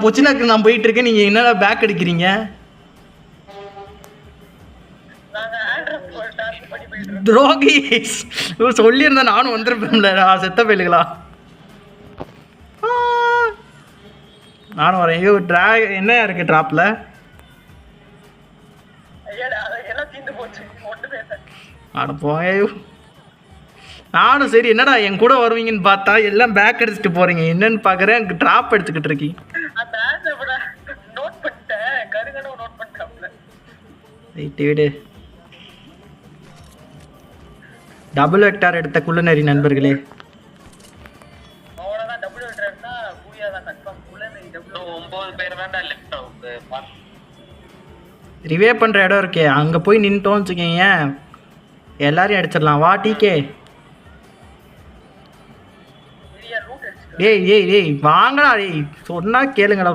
பொச்சினாக்கு நான் போயிட்டு இருக்கேன், நீங்க என்னடா பேக் அடிக்கிறீங்க? துரோகி சொல்லியிருந்தா நானும் வந்துருப்பேன்ல செத்த பயிலுங்களா. நானும் வரேன். ஐயோ என்ன இருக்கு ட்ராப்ல? ஆட போங்க. நானும் சரி என்னடா என் கூட வருவீங்கன்னு பார்த்தா எல்லாம் பேக் அடிச்சுட்டு போறீங்க. என்னன்னு பாக்குறேன் ட்ராப் எடுத்துக்கிட்டு இருக்கீங்க. விடு. டபுள் வெக்டார் எடுத்த குள்ளநரி நண்பர்களே. ரிவே பண்ற இடம் இருக்கே, அங்க போய் நின்ட்டோம்னு வச்சுக்கீங்க எல்லாரையும் அடிச்சிடலாம். வா டிகே. டேய் வாங்கடா. டேய் சொன்னா கேளுங்கடா.